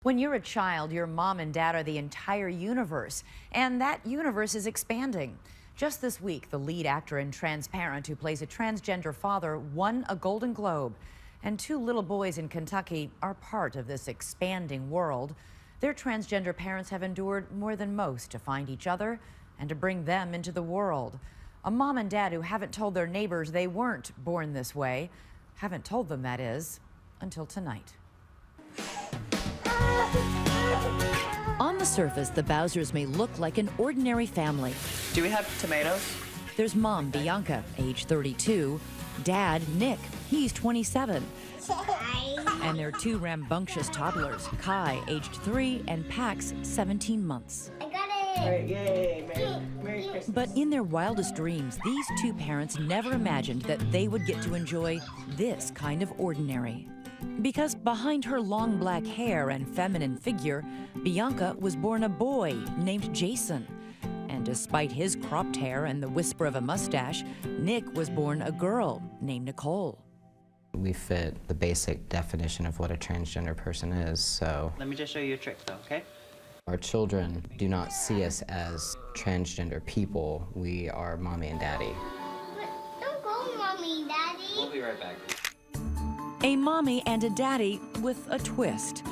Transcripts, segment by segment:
When you're a child, your mom and dad are the entire universe, and that universe is expanding. Just this week, the lead actor in Transparent, who plays a transgender father, won a Golden Globe. And two little boys in Kentucky are part of this expanding world. Their transgender parents have endured more than most to find each other and to bring them into the world. A mom and dad who haven't told their neighbors they weren't born this way, haven't told them, that is, until tonight. On the surface, the Bowsers may look like an ordinary family. Do we have tomatoes? There's mom, Bianca, age 32, dad, Nick, he's 27. And their two rambunctious toddlers, Kai, aged 3, and Pax, 17 months. I got it! All right, yay, Merry Christmas. But in their wildest dreams, these two parents never imagined that they would get to enjoy this kind of ordinary. Because behind her long black hair and feminine figure, Bianca was born a boy named Jason. And despite his cropped hair and the whisper of a mustache, Nick was born a girl named Nicole. We fit the basic definition of what a transgender person is, so... Let me just show you a trick, though, okay? Our children do not see us as transgender people. We are mommy and daddy. Don't go, Mommy and Daddy. We'll be right back. A mommy and a daddy with a twist.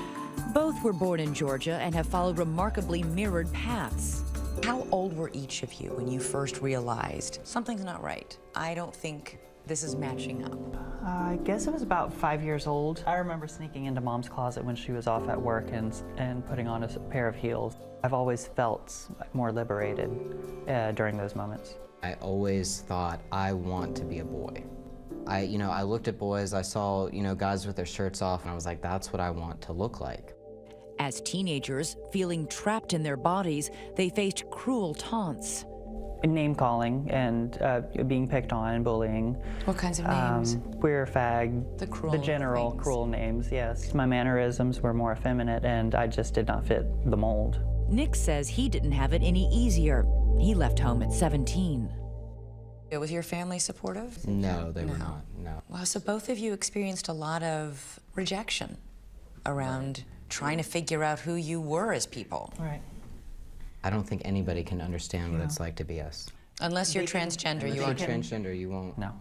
Both were born in Georgia and have followed remarkably mirrored paths. How old were each of you when you first realized something's not right? I don't think this is matching up. I guess it was about 5 years old. I remember sneaking into Mom's closet when she was off at work and putting on a pair of heels. I've always felt more liberated during those moments. I always thought, I want to be a boy. I looked at boys, I saw, guys with their shirts off, and I was like, that's what I want to look like. As teenagers, feeling trapped in their bodies, they faced cruel taunts. Name-calling and being picked on and bullying. What kinds of names? Queer, fag, The general things. cruel names, yes. My mannerisms were more effeminate and I just did not fit the mold. Nick says he didn't have it any easier. He left home at 17. Was your family supportive? No, they were not, no. Wow, so both of you experienced a lot of rejection around trying to figure out who you were as people. Right. I don't think anybody can understand what it's like to be us. Unless you're transgender, If you you're aren't. transgender, you won't. No.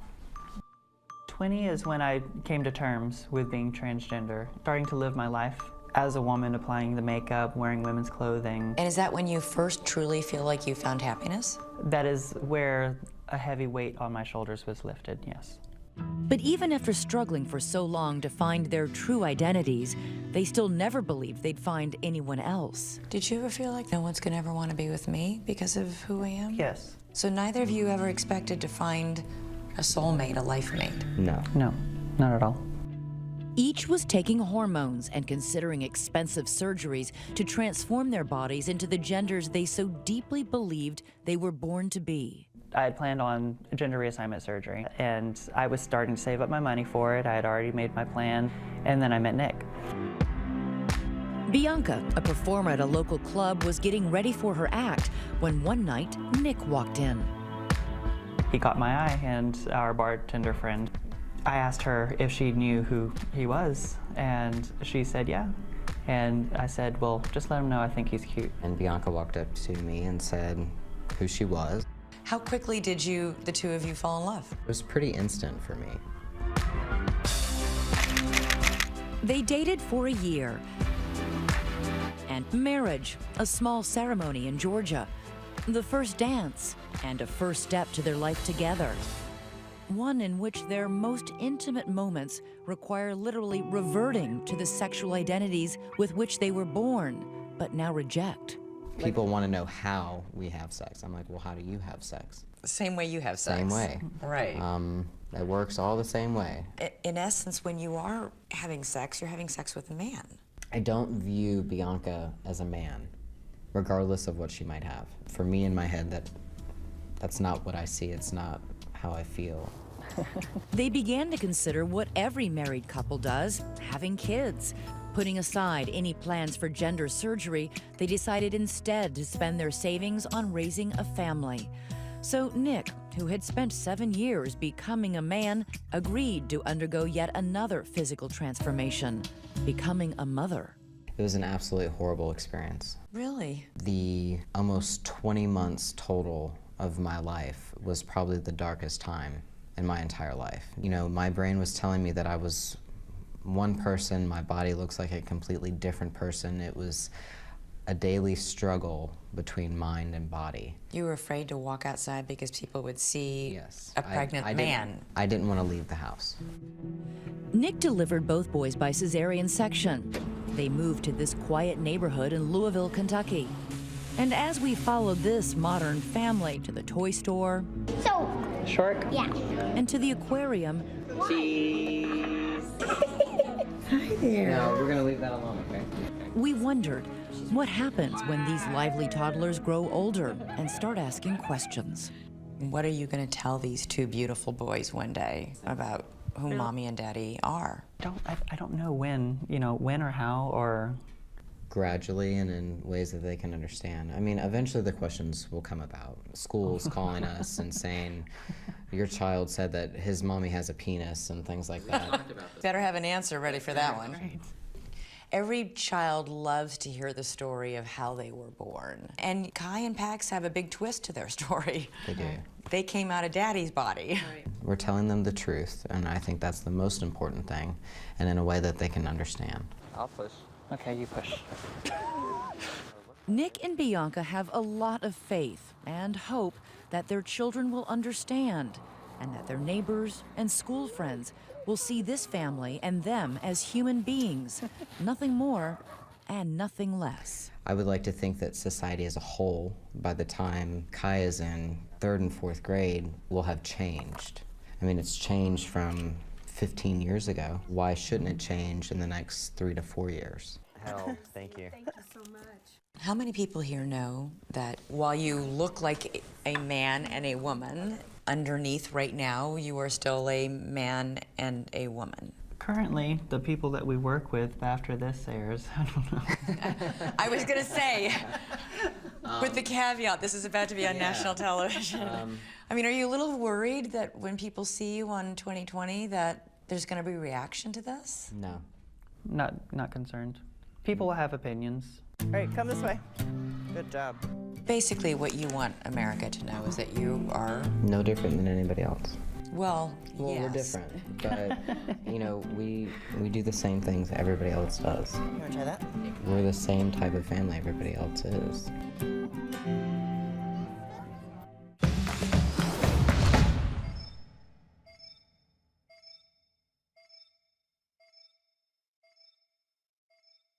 20 is when I came to terms with being transgender, starting to live my life as a woman, applying the makeup, wearing women's clothing. And is that when you first truly feel like you found happiness? That is where a heavy weight on my shoulders was lifted, yes. But even after struggling for so long to find their true identities, they still never believed they'd find anyone else. Did you ever feel like no one's gonna ever want to be with me because of who I am? Yes. So neither of you ever expected to find a soulmate, a life mate? No. No, not at all. Each was taking hormones and considering expensive surgeries to transform their bodies into the genders they so deeply believed they were born to be. I had planned on gender reassignment surgery, and I was starting to save up my money for it. I had already made my plan, and then I met Nick. Bianca, a performer at a local club, was getting ready for her act when one night Nick walked in. He caught my eye, and our bartender friend. I asked her if she knew who he was, and she said yeah. And I said, well, just let him know I think he's cute. And Bianca walked up to me and said who she was. How quickly did the two of you fall in love? It was pretty instant for me. They dated for a year. And marriage, a small ceremony in Georgia. The first dance, and a first step to their life together. One in which their most intimate moments require literally reverting to the sexual identities with which they were born, but now reject. People want to know how we have sex. I'm like, well, how do you have sex? Same way you have sex. Same way. Right. It works all the same way. In essence, when you are having sex, you're having sex with a man. I don't view Bianca as a man, regardless of what she might have. For me, in my head, that's not what I see. It's not how I feel. They began to consider what every married couple does, having kids. Putting aside any plans for gender surgery, they decided instead to spend their savings on raising a family. So Nick, who had spent 7 years becoming a man, agreed to undergo yet another physical transformation, becoming a mother. It was an absolutely horrible experience. Really? The almost 20 months total of my life was probably the darkest time in my entire life. You know, my brain was telling me that I was one person, my body looks like a completely different person. It was a daily struggle between mind and body. You were afraid to walk outside because people would see Yes. a pregnant man. I didn't want to leave the house. Nick delivered both boys by cesarean section. They moved to this quiet neighborhood in Louisville, Kentucky. And as we followed this modern family to the toy store So, Shark? yeah. and to the aquarium, No, we're going to leave that alone, okay? we wondered what happens when these lively toddlers grow older and start asking questions. What are you going to tell these two beautiful boys one day about who Mommy and Daddy are? I don't know when, when or how or... Gradually and in ways that they can understand. I mean, eventually the questions will come about. Schools calling us and saying, your child said that his mommy has a penis and things like that. Better have an answer ready for that one. Right. Every child loves to hear the story of how they were born. And Kai and Pax have a big twist to their story. They do. They came out of Daddy's body. We're telling them the truth, and I think that's the most important thing, and in a way that they can understand. I'll push. Okay, you push. Nick and Bianca have a lot of faith and hope that their children will understand and that their neighbors and school friends will see this family and them as human beings, nothing more and nothing less. I would like to think that society as a whole, by the time Kai is in 3rd and 4th grade, will have changed. I mean, it's changed from 15 years ago. Why shouldn't it change in the next 3 to 4 years? Hell, thank you. Thank you so much. How many people here know that while you look like a man and a woman, underneath right now you are still a man and a woman? Currently, the people that we work with after this airs, I don't know. I was gonna say, with the caveat, this is about to be on Yeah. national television. I mean, are you a little worried that when people see you on 2020 that there's gonna be reaction to this? No. Not concerned. People will have opinions. All right, come this way. Good job. Basically, what you want America to know is that you are, No different than anybody else. well, Well, yes. we're different, but, you know, we do the same things everybody else does. You want to try that? We're the same type of family everybody else is.